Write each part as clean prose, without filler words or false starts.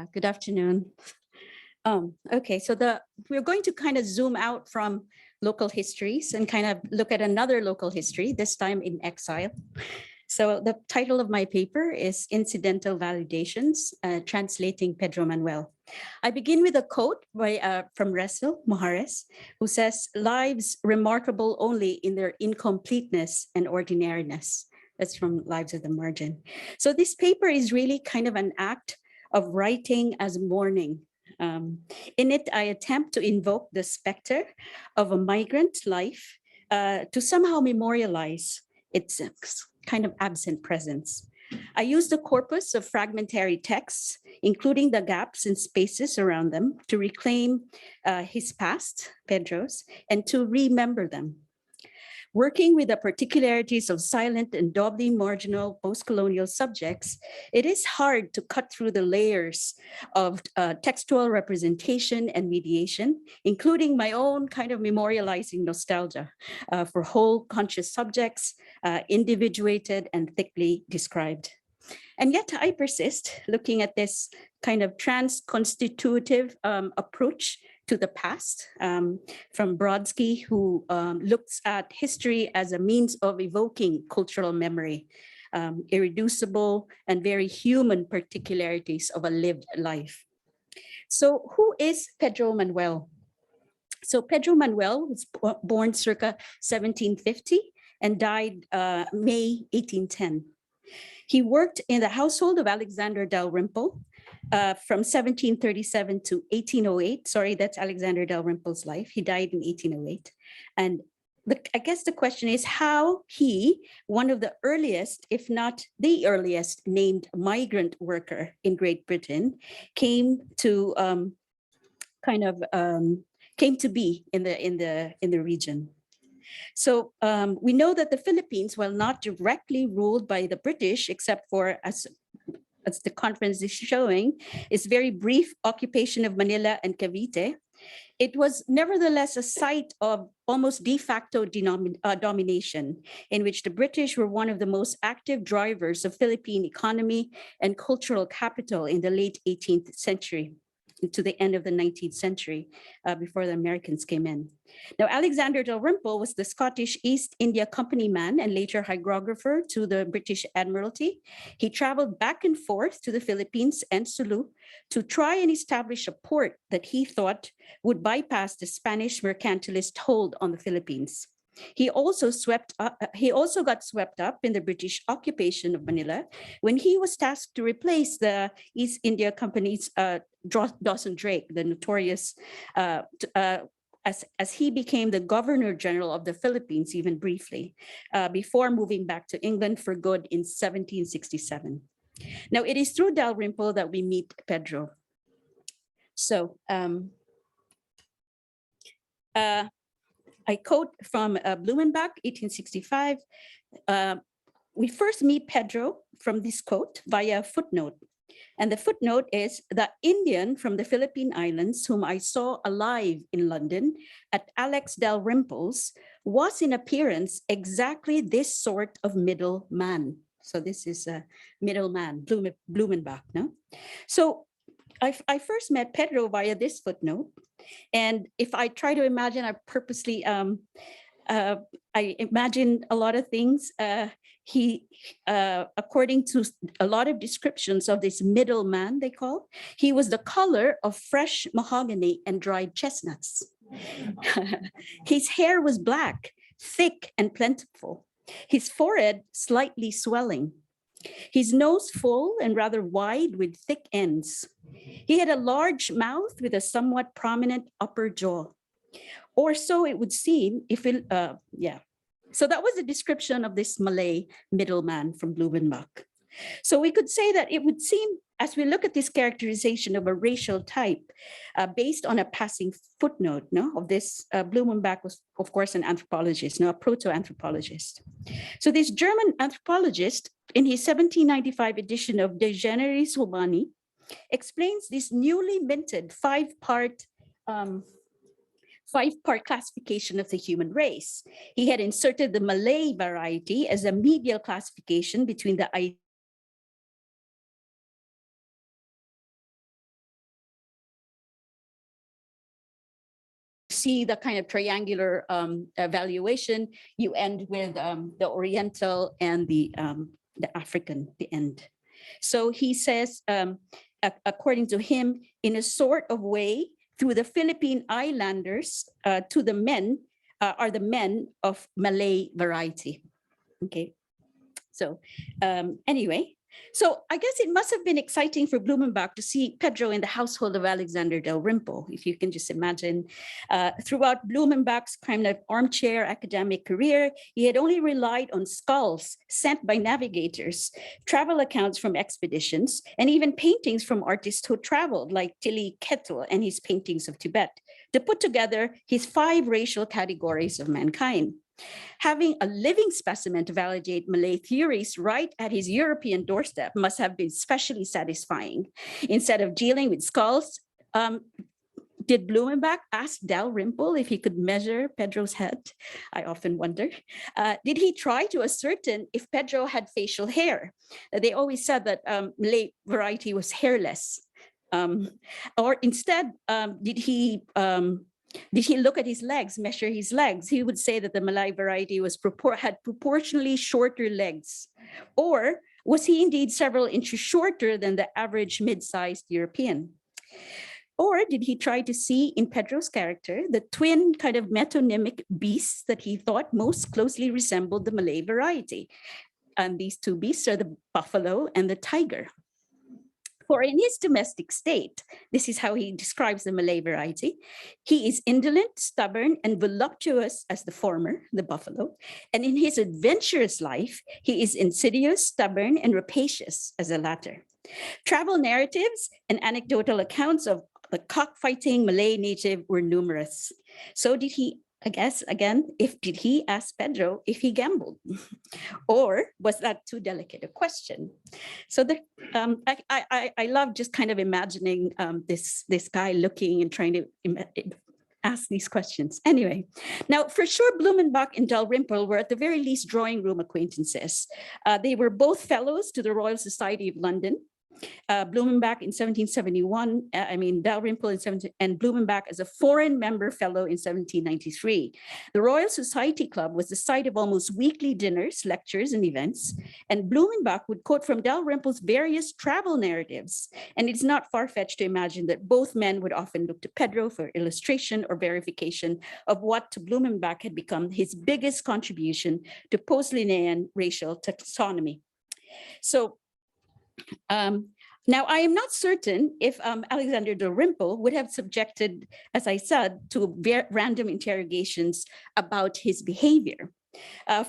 Good afternoon. Okay, so we're going to kind of zoom out from local histories and kind of look at another local history, this time in exile. So the title of my paper is Incidental Validations, Translating Pedro Manuel. I begin with a quote from Resel Mojares, who says, "Lives remarkable only in their incompleteness and ordinariness." That's from Lives at the Margin. So this paper is really kind of an act of writing as mourning. In it, I attempt to invoke the specter of a migrant life to somehow memorialize its kind of absent presence. I use the corpus of fragmentary texts, including the gaps and spaces around them, to reclaim his past, Pedro's, and to remember them. Working with the particularities of silent and doubly marginal post-colonial subjects, it is hard to cut through the layers of textual representation and mediation, including my own kind of memorializing nostalgia for whole conscious subjects, individuated and thickly described. And yet I persist, looking at this kind of trans-constitutive approach to the past, from Brodsky, who looks at history as a means of evoking cultural memory, irreducible and very human particularities of a lived life. So who is Pedro Manuel? So Pedro Manuel was born circa 1750 and died May 1810. He worked in the household of Alexander Dalrymple from 1737 to 1808. Sorry, that's Alexander Dalrymple's life. He died in 1808. And I guess the question is how he, one of the earliest, if not the earliest, named migrant worker in Great Britain, came to came to be in the region. So we know that the Philippines, while not directly ruled by the British, except for, as the conference is showing, is very brief occupation of Manila and Cavite, it was nevertheless a site of almost de facto domination, in which the British were one of the most active drivers of Philippine economy and cultural capital in the late 18th century. To the end of the 19th century, before the Americans came in. Now, Alexander Dalrymple was the Scottish East India Company man and later hydrographer to the British Admiralty. He traveled back and forth to the Philippines and Sulu to try and establish a port that he thought would bypass the Spanish mercantilist hold on the Philippines. He also got swept up in the British occupation of Manila when he was tasked to replace the East India Company's Dawson Drake, the notorious, as he became the Governor General of the Philippines, even briefly, before moving back to England for good in 1767. Now, it is through Dalrymple that we meet Pedro. So, I quote from Blumenbach, 1865. We first meet Pedro from this quote via a footnote. And the footnote is, "The Indian from the Philippine Islands whom I saw alive in London at Alex Dalrymple's was in appearance exactly this sort of middle man." So this is a middle man, Blumenbach, no? So I first met Pedro via this footnote. And if I try to imagine, I purposely, I imagine a lot of things. According to a lot of descriptions of this middleman, they call, he was the color of fresh mahogany and dried chestnuts. His hair was black, thick and plentiful. His forehead slightly swelling. His nose full and rather wide with thick ends. He had a large mouth with a somewhat prominent upper jaw. Or so it would seem if it, So that was the description of this Malay middleman from Blumenbach. So we could say that it would seem, as we look at this characterization of a racial type, based on a passing footnote, of this, Blumenbach was, of course, an anthropologist, a proto-anthropologist. So this German anthropologist, in his 1795 edition of De Generis Humani, explains this newly minted five-part classification of the human race. He had inserted the Malay variety as a medial classification between the see the kind of triangular evaluation, you end with the Oriental and the African, the end. So he says, according to him, in a sort of way, through the Philippine Islanders to the men are the men of Malay variety. Okay, so anyway, so I guess it must have been exciting for Blumenbach to see Pedro in the household of Alexander Dalrymple, if you can just imagine. Throughout Blumenbach's kind of armchair academic career, he had only relied on skulls sent by navigators, travel accounts from expeditions, and even paintings from artists who traveled, like Tili Ketul and his paintings of Tibet, to put together his 5 racial categories of mankind. Having a living specimen to validate Malay theories right at his European doorstep must have been especially satisfying. Instead of dealing with skulls, did Blumenbach ask Dalrymple if he could measure Pedro's head? I often wonder. Did he try to ascertain if Pedro had facial hair? They always said that Malay variety was hairless. Or instead, did he look at his legs, measure his legs? He would say that the Malay variety had proportionally shorter legs. Or was he indeed several inches shorter than the average mid-sized European? Or did he try to see in Pedro's character the twin kind of metonymic beasts that he thought most closely resembled the Malay variety? And these 2 beasts are the buffalo and the tiger. For in his domestic state, this is how he describes the Malay variety, he is indolent, stubborn, and voluptuous as the former, the buffalo. And in his adventurous life, he is insidious, stubborn, and rapacious as the latter. Travel narratives and anecdotal accounts of the cockfighting Malay native were numerous. So did he, I guess, again, did he ask Pedro if he gambled? Or was that too delicate a question? So I love just kind of imagining this guy looking and trying to ask these questions. Anyway, now for sure, Blumenbach and Dalrymple were at the very least drawing room acquaintances. They were both fellows to the Royal Society of London. Blumenbach in 1771, Dalrymple in 17, and Blumenbach as a foreign member fellow in 1793. The Royal Society Club was the site of almost weekly dinners, lectures, and events, and Blumenbach would quote from Dalrymple's various travel narratives, and it's not far-fetched to imagine that both men would often look to Pedro for illustration or verification of what to Blumenbach had become his biggest contribution to post-Linnaean racial taxonomy. So, now, I am not certain if Alexander Dalrymple would have subjected, as I said, to random interrogations about his behavior.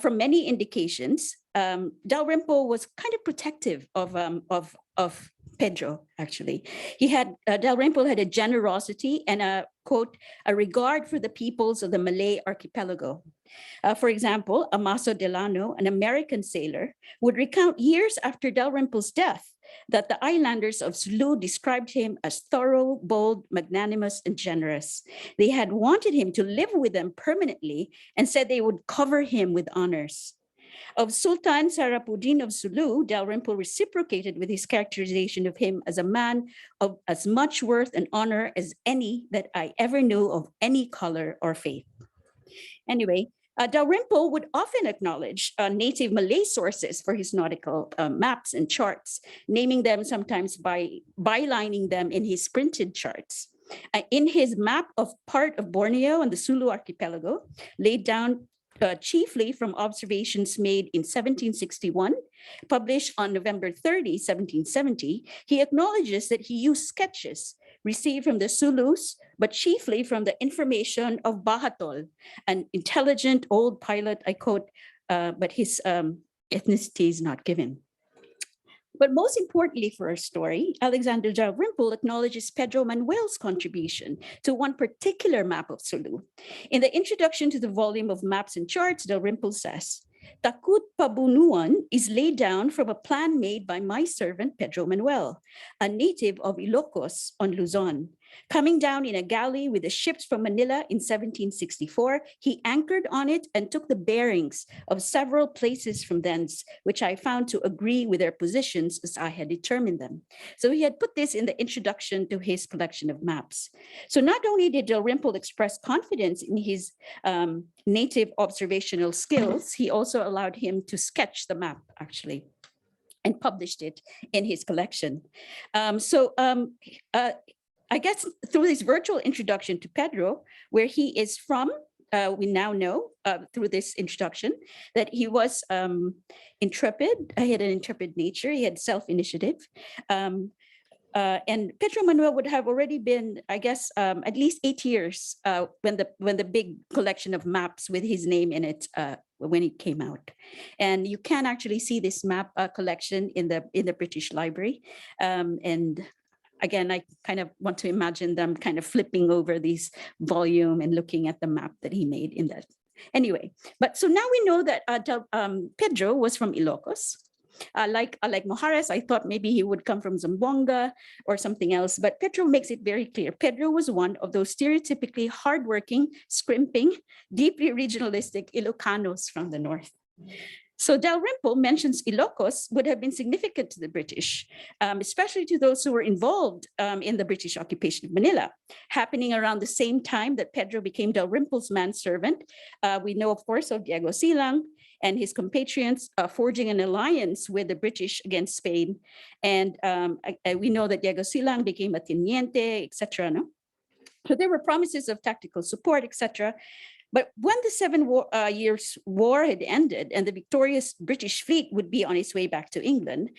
From many indications, Dalrymple was kind of protective of Pedro, actually. Dalrymple had a generosity and a, quote, a regard for the peoples of the Malay archipelago. For example, Amaso Delano, an American sailor, would recount years after Dalrymple's death that the islanders of Sulu described him as thorough, bold, magnanimous, and generous. They had wanted him to live with them permanently and said they would cover him with honors. Of Sultan Sarapuddin of Sulu, Dalrymple reciprocated with his characterization of him as a man of as much worth and honor as any that I ever knew of any color or faith. Anyway, Dalrymple would often acknowledge native Malay sources for his nautical maps and charts, naming them sometimes by bylining them in his printed charts. In his map of part of Borneo and the Sulu archipelago, laid down chiefly from observations made in 1761, published on November 30, 1770, he acknowledges that he used sketches received from the Zulus, but chiefly from the information of Bahatol, an intelligent old pilot, I quote, but his ethnicity is not given. But most importantly for our story, Alexander Dalrymple acknowledges Pedro Manuel's contribution to one particular map of Sulu. In the introduction to the volume of maps and charts, Dalrymple says, Takut Pabunuan is laid down from a plan made by my servant Pedro Manuel, a native of Ilocos on Luzon. Coming down in a galley with the ships from Manila in 1764, he anchored on it and took the bearings of several places from thence, which I found to agree with their positions as I had determined them. So he had put this in the introduction to his collection of maps. So not only did Dalrymple express confidence in his native observational skills, he also allowed him to sketch the map, actually, and published it in his collection. I guess through this virtual introduction to Pedro, where he is from, we now know through this introduction that he was intrepid. He had an intrepid nature. He had self-initiative. And Pedro Manuel would have already been, I guess, at least 8 years when the big collection of maps with his name in it when it came out. And you can actually see this map collection in the British Library. And again, I kind of want to imagine them kind of flipping over this volume and looking at the map that he made in that. Anyway, but so now we know that Pedro was from Ilocos. Like Mojares, I thought maybe he would come from Zamboanga or something else, but Pedro makes it very clear. Pedro was one of those stereotypically hardworking, scrimping, deeply regionalistic Ilocanos from the north. So Dalrymple mentions Ilocos would have been significant to the British, especially to those who were involved in the British occupation of Manila, happening around the same time that Pedro became Dalrymple's manservant. We know, of course, of Diego Silang and his compatriots forging an alliance with the British against Spain. And we know that Diego Silang became a teniente, etc. No? So there were promises of tactical support, etc. But when the 7 Years' War had ended and the victorious British fleet would be on its way back to England,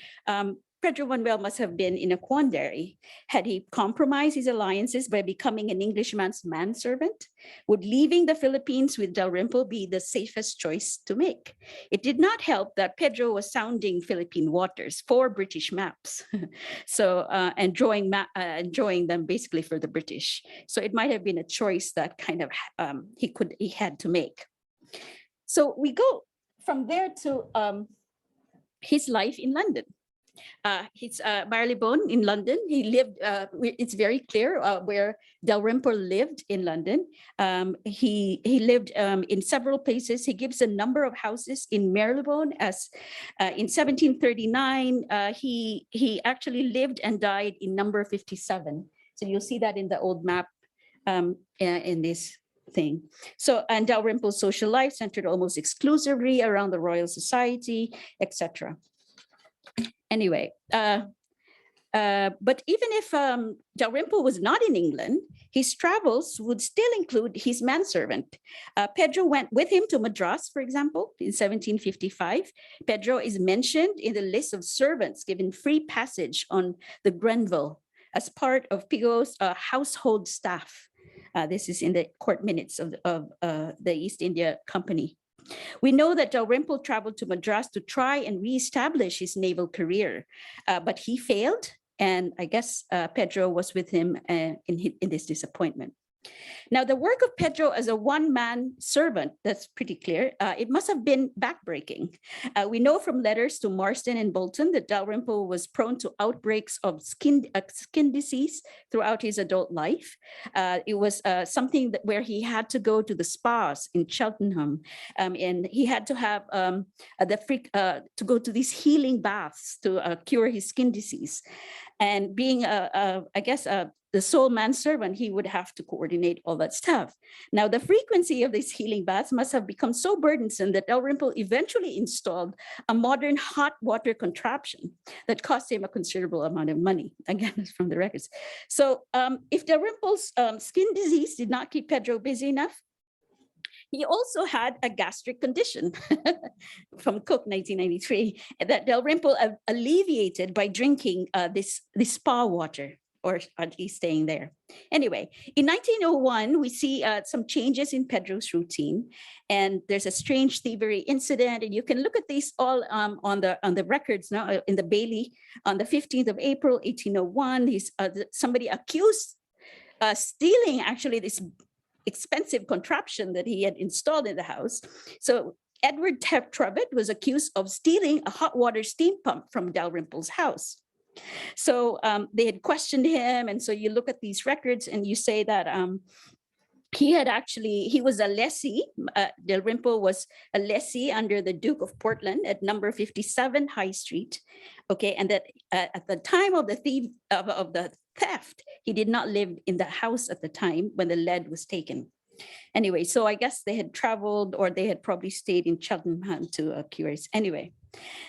Pedro Manuel must have been in a quandary. Had he compromised his alliances by becoming an Englishman's manservant? Would leaving the Philippines with Dalrymple be the safest choice to make? It did not help that Pedro was sounding Philippine waters for British maps, so and drawing them basically for the British. So it might have been a choice that kind of he had to make. So we go from there to his life in London. He's Marylebone in London. He lived, it's very clear where Dalrymple lived in London. He lived in several places. He gives a number of houses in Marylebone as in 1739, he actually lived and died in number 57. So you'll see that in the old map in this thing. So, and Dalrymple's social life centered almost exclusively around the Royal Society, etc. Anyway, but even if Dalrymple was not in England, his travels would still include his manservant. Pedro went with him to Madras, for example, in 1755. Pedro is mentioned in the list of servants given free passage on the Grenville as part of Pigo's household staff. This is in the court minutes of the East India Company. We know that Dalrymple traveled to Madras to try and reestablish his naval career, but he failed, and I guess Pedro was with him in this disappointment. Now, the work of Pedro as a one-man servant, that's pretty clear. It must have been backbreaking. We know from letters to Marston and Bolton that Dalrymple was prone to outbreaks of skin disease throughout his adult life. It was something where he had to go to the spas in Cheltenham, and he had to have to go to these healing baths to cure his skin disease. And being, I guess, the sole manservant, he would have to coordinate all that stuff. Now, the frequency of these healing baths must have become so burdensome that Dalrymple eventually installed a modern hot water contraption that cost him a considerable amount of money. Again, from the records. So if Dalrymple's skin disease did not keep Pedro busy enough, he also had a gastric condition from Cook, 1993, that Dalrymple alleviated by drinking this spa water, or at least staying there. Anyway, in 1901, we see some changes in Pedro's routine, and there's a strange thievery incident, and you can look at these all on the records now in the Bailey on the 15th of April, 1801. Somebody accused stealing actually this expensive contraption that he had installed in the house. So Edward Trubbett was accused of stealing a hot water steam pump from Dalrymple's house. So they had questioned him. And so you look at these records and you say that he was a lessee. Dalrymple was a lessee under the Duke of Portland at number 57 High Street. Okay, and that at the time of the theft, he did not live in the house at the time when the lead was taken. Anyway, so I guess they had traveled, or they had probably stayed in Cheltenham to curious. Anyway,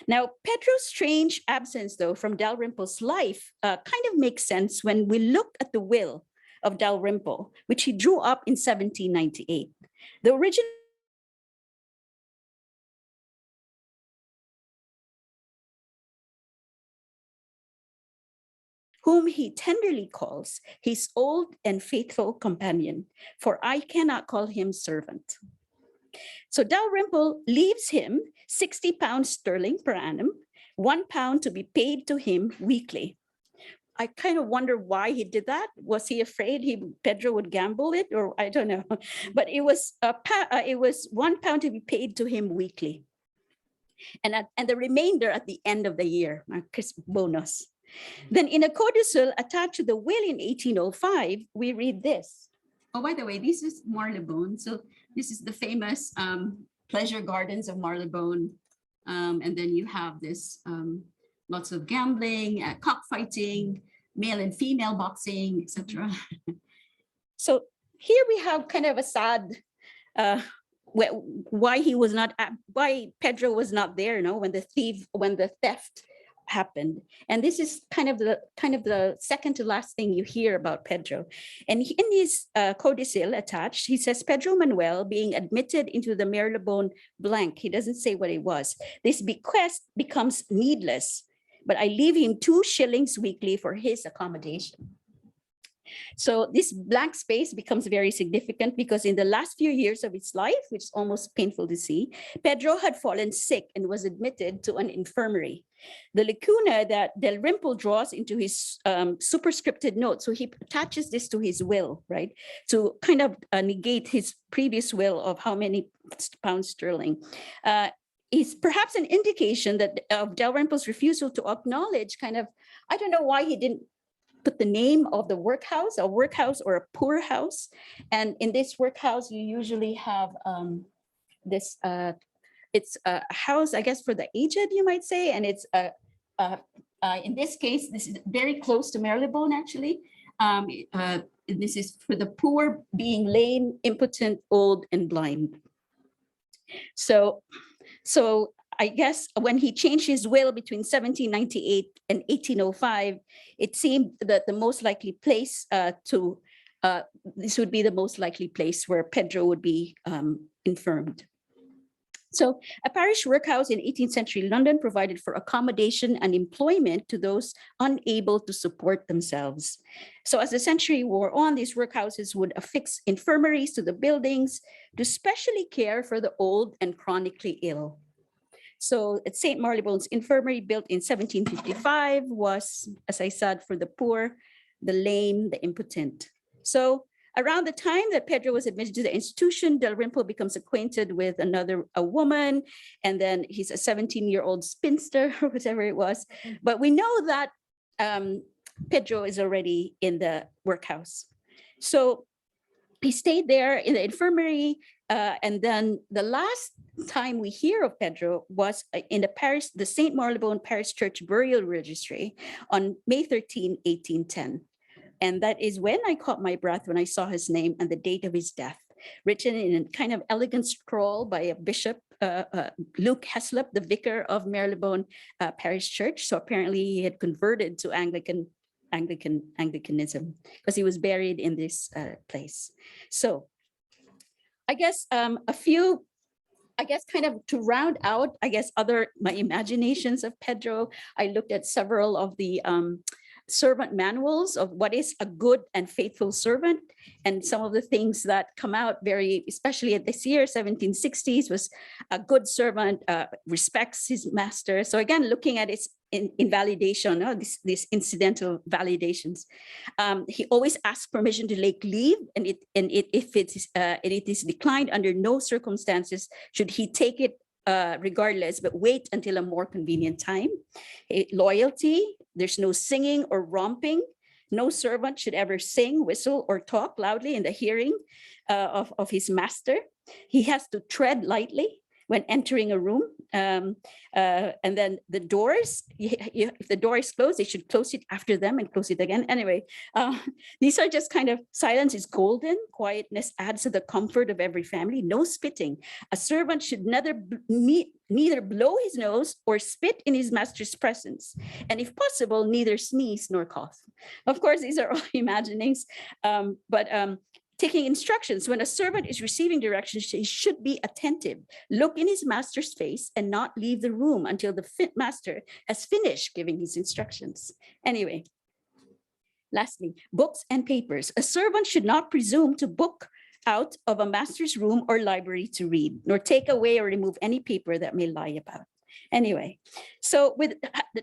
now Pedro's strange absence, though, from Dalrymple's life kind of makes sense when we look at the will of Dalrymple, which he drew up in 1798. The original whom he tenderly calls his old and faithful companion, for I cannot call him servant. So Dalrymple leaves him 60 pounds sterling per annum, £1 to be paid to him weekly. I kind of wonder why he did that. Was he afraid Pedro would gamble it, or I don't know? But it was £1 to be paid to him weekly, and the remainder at the end of the year, bonus. Then in a codicil attached to the will in 1805, we read this. Oh, by the way, this is Marylebone. So this is the famous pleasure gardens of Marylebone. And then you have this lots of gambling, cockfighting, male and female boxing, etc. So here we have kind of a sad why Pedro was not there, when the theft happened. And this is kind of the second to last thing you hear about Pedro. And in his codicil attached, he says, Pedro Manuel being admitted into the Marylebone blank. He doesn't say what it was. This bequest becomes needless, but I leave him 2 shillings weekly for his accommodation. So this blank space becomes very significant because in the last few years of his life, which is almost painful to see, Pedro had fallen sick and was admitted to an infirmary. The lacuna that Dalrymple draws into his superscripted note, so he attaches this to his will, right, to kind of negate his previous will of how many pounds sterling, is perhaps an indication that of Dalrymple's refusal to acknowledge I don't know why he didn't put the name of the workhouse, a workhouse or a poor house. And in this workhouse, you usually have this, it's a house, I guess, for the aged, you might say. And it's, in this case, this is very close to Marylebone, actually. This is for the poor, being lame, impotent, old, and blind. So I guess when he changed his will between 1798 and 1805, it seemed that the most likely place this would be the most likely place where Pedro would be infirmed. So a parish workhouse in 18th century London provided for accommodation and employment to those unable to support themselves. So as the century wore on, these workhouses would affix infirmaries to the buildings to specially care for the old and chronically ill. So at St. Marylebone's Infirmary, built in 1755, was, as I said, for the poor, the lame, the impotent. So around the time that Pedro was admitted to the institution, Dalrymple becomes acquainted with a woman, and then he's a 17-year-old spinster or whatever it was. But we know that Pedro is already in the workhouse. So he stayed there in the infirmary, and then the last time we hear of Pedro was in the St. Marylebone Parish Church Burial Registry on May 13, 1810. And that is when I caught my breath when I saw his name and the date of his death, written in a kind of elegant scroll by a bishop, Luke Heslop, the vicar of Marylebone Parish Church. So apparently he had converted to Anglicanism because he was buried in this place. So I guess kind of to round out, my imaginations of Pedro, I looked at several of the servant manuals of what is a good and faithful servant. And some of the things that come out especially at this year, 1760s, was a good servant respects his master. So again, looking at its invalidation, these incidental validations. He always asks permission to take leave, and if it is declined, under no circumstances should he take it regardless, but wait until a more convenient time. Loyalty, there's no singing or romping. No servant should ever sing, whistle, or talk loudly in the hearing of his master. He has to tread lightly when entering a room. And then the doors, if the door is closed, they should close it after them and close it again. Anyway, these are just kind of, silence is golden. Quietness adds to the comfort of every family. No spitting. A servant should neither blow his nose or spit in his master's presence. And if possible, neither sneeze nor cough. Of course, these are all imaginings, but taking instructions. When a servant is receiving directions, he should be attentive, look in his master's face, and not leave the room until the master has finished giving his instructions. Anyway, lastly, books and papers. A servant should not presume to book out of a master's room or library to read, nor take away or remove any paper that may lie about. Anyway, so with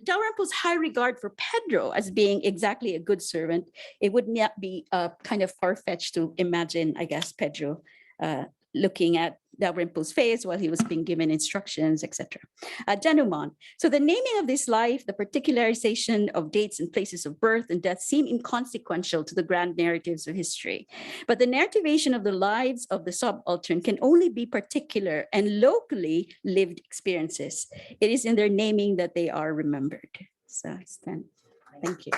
Dalrymple's high regard for Pedro as being exactly a good servant, it would not be kind of far-fetched to imagine, I guess, Pedro looking at Dalrymple's face while he was being given instructions, etc. Denouement. So the naming of this life, the particularization of dates and places of birth and death seem inconsequential to the grand narratives of history. But the narrativation of the lives of the subaltern can only be particular and locally lived experiences. It is in their naming that they are remembered. So it's done. Thank you.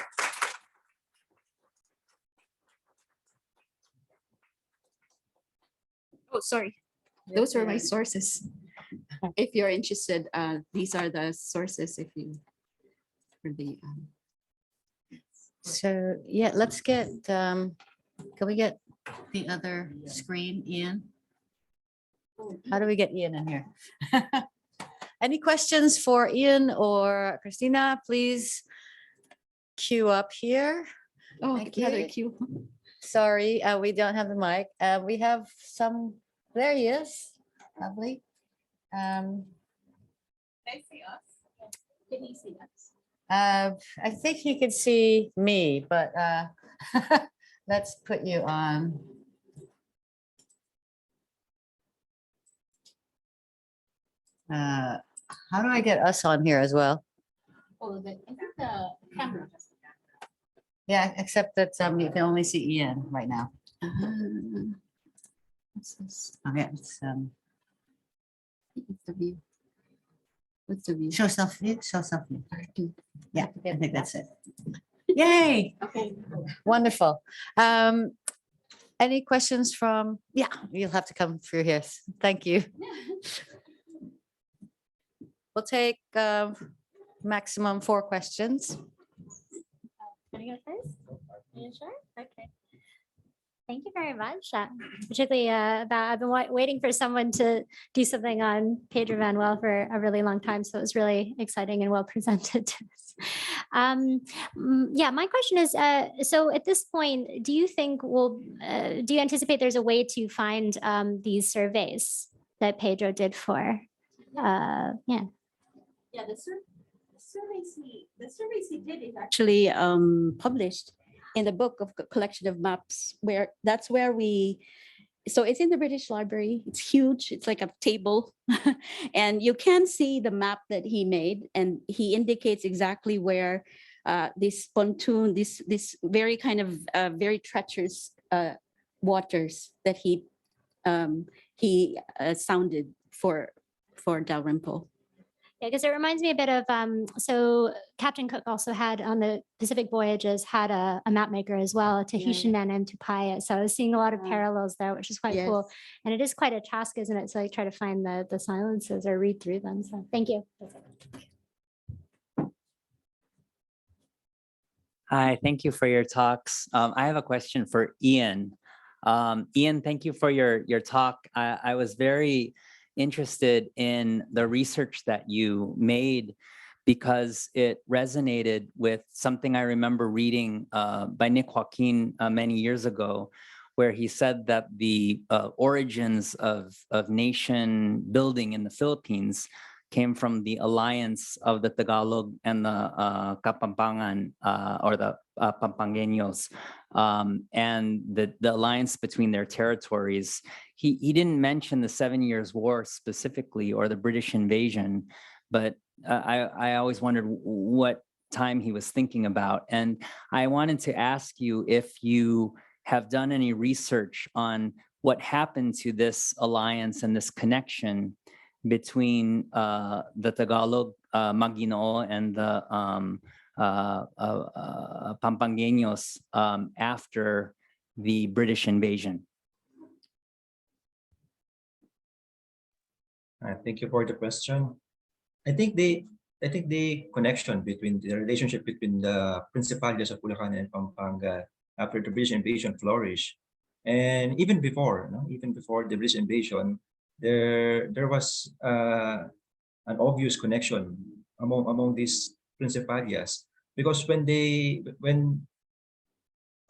Oh, sorry. Those were my sources. If you're interested, these are the sources if you for the So yeah, let's get, can we get the other screen, Ian? How do we get Ian in here? Any questions for Ian or Cristina, please queue up here. oh, Thank another you. cue. Sorry, we don't have the mic. We have some, there he is, lovely. Can I see us? Can you see us? I think he could see me, but let's put you on. How do I get us on here as well? Oh, I think the camera. Yeah, except that you can only see Ian right now. What's this? Okay, it's What's the view? What's the view? show self view, show self view. Yeah, I think that's it. Okay. Yay, Okay. wonderful. Any questions from, yeah, you'll have to come through here. Thank you. We'll take maximum 4 questions. Can I go first? Are you sure? Okay. Thank you very much. Particularly I've been waiting for someone to do something on Pedro Manuel for a really long time, so it was really exciting and well presented to us. Yeah, my question is, so at this point, do you think do you anticipate there's a way to find these surveys that Pedro did for? Yeah. Yeah, the surveys he did is actually published in the book of collection of maps, where that's where so it's in the British Library. It's huge. It's like a table and you can see the map that he made, and he indicates exactly where this pontoon, this very kind of very treacherous waters that he sounded for Dalrymple. Yeah, because it reminds me a bit of, so Captain Cook also had on the Pacific voyages had a map maker as well, a Tahitian man named Tupaia. So I was seeing a lot of parallels there, which is quite cool. And it is quite a task, isn't it? So I try to find the silences or read through them. So thank you. Hi, thank you for your talks. I have a question for Ian. Ian, thank you for your talk. I was very interested in the research that you made because it resonated with something I remember reading by Nick Joaquin many years ago, where he said that the origins of nation building in the Philippines came from the alliance of the Tagalog and the Kapampangan or the Pampangueños, and the alliance between their territories. He didn't mention the 7 Years' War specifically or the British invasion, but I always wondered what time he was thinking about. And I wanted to ask you if you have done any research on what happened to this alliance and this connection between the Tagalog Maguinoo and the Pampangueños after the British invasion. Thank you for the question. I think the connection between the relationship between the Principalities of Bulacan and Pampanga after the British invasion flourished, and even before, even before the British invasion, there was an obvious connection among these principalities, because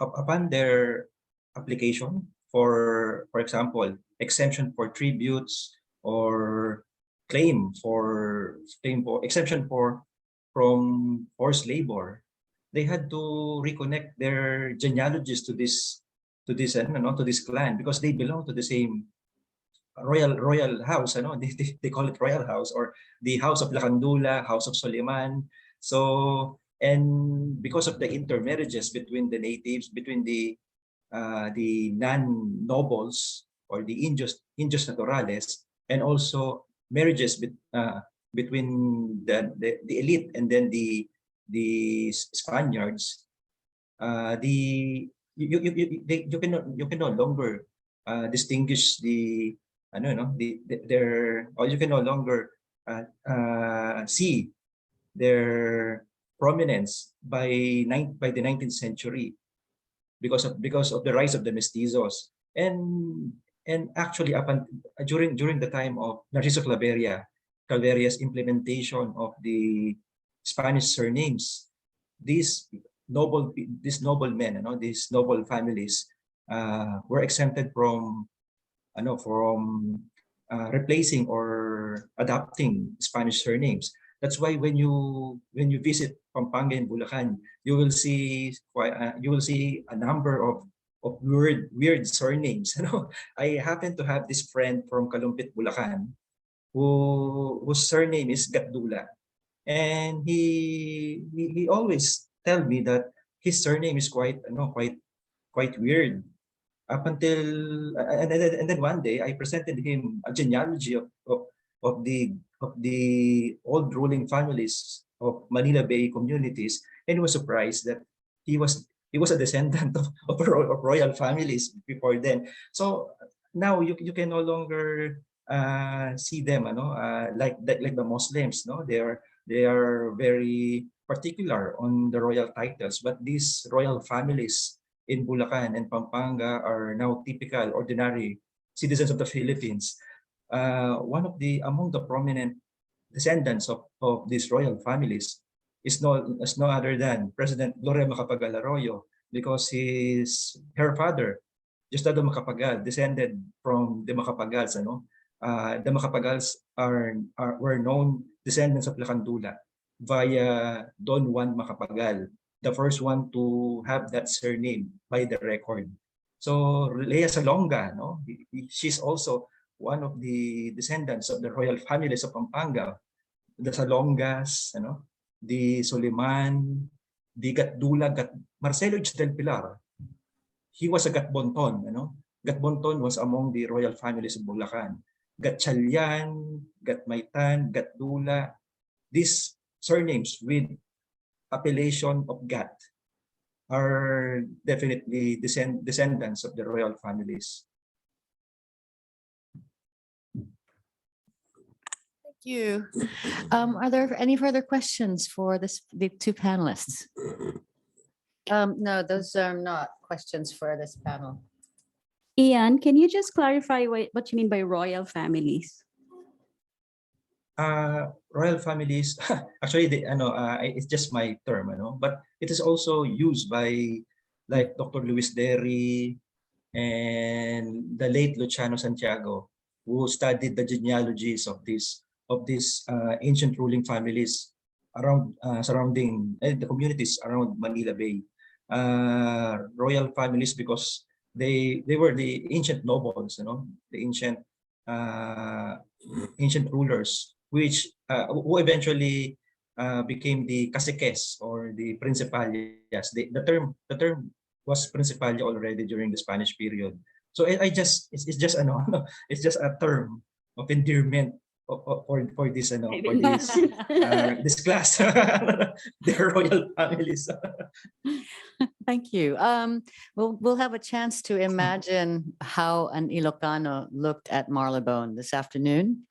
upon their application for example, exemption for tributes or exemption from forced labor, they had to reconnect their genealogies to this clan, because they belong to the same royal house. They call it royal house, or the house of Lacandula, house of Soliman. So, and because of the intermarriages between the natives, between the non-nobles or the indios naturales, and also marriages between the elite and then the Spaniards, you can no longer distinguish you can no longer see their prominence by the 19th century because of the rise of the mestizos, and actually during the time of Narciso Claveria's implementation of the Spanish surnames, these noble men, these noble families were exempted from replacing or adopting Spanish surnames. That's why when you visit Pampanga and Bulacan, you will see a number of weird surnames. I happen to have this friend from Kalumpit, Bulacan, whose surname is Gatdula, and he always tell me that his surname is quite weird. Up until and then one day I presented him a genealogy of the old ruling families of Manila Bay communities, and he was surprised that he was a descendant of royal families before then. So now you can no longer see them, like the Muslims, they are very particular on the royal titles, but these royal families in Bulacan and Pampanga are now typical, ordinary citizens of the Philippines. Among the prominent descendants of these royal families is no other than President Gloria Macapagal Arroyo, because her father, Diosdado Macapagal, descended from the Macapagals. The Macapagals were known descendants of Lacandula via Don Juan Macapagal, the first one to have that surname by the record. So Lea Salonga, she's also one of the descendants of the royal families of Pampanga, the Salongas, the Soliman, the Gatdula, Marcelo H. del Pilar. He was a Gatbonton. Gatbonton was among the royal families of Bulacan. Gatchalian, Gatmaitan, Gatdula, these surnames with appellation of Gat are definitely descendants of the royal families. Thank you. Are there any further questions for the two panelists? No, those are not questions for this panel. Ian, can you just clarify what you mean by royal families? Royal families, actually, it's just my term, but it is also used by like Dr. Luis Derry and the late Luciano Santiago, who studied the genealogies of of these ancient ruling families around surrounding the communities around Manila Bay. Royal families because they were the ancient nobles, the ancient rulers, which who eventually became the caciques or the principalias. The term was principalia already during the Spanish period. So it's just it's just a term of endearment for this this class, the royal families. Thank you. We'll have a chance to imagine how an Ilocano looked at Marylebone this afternoon.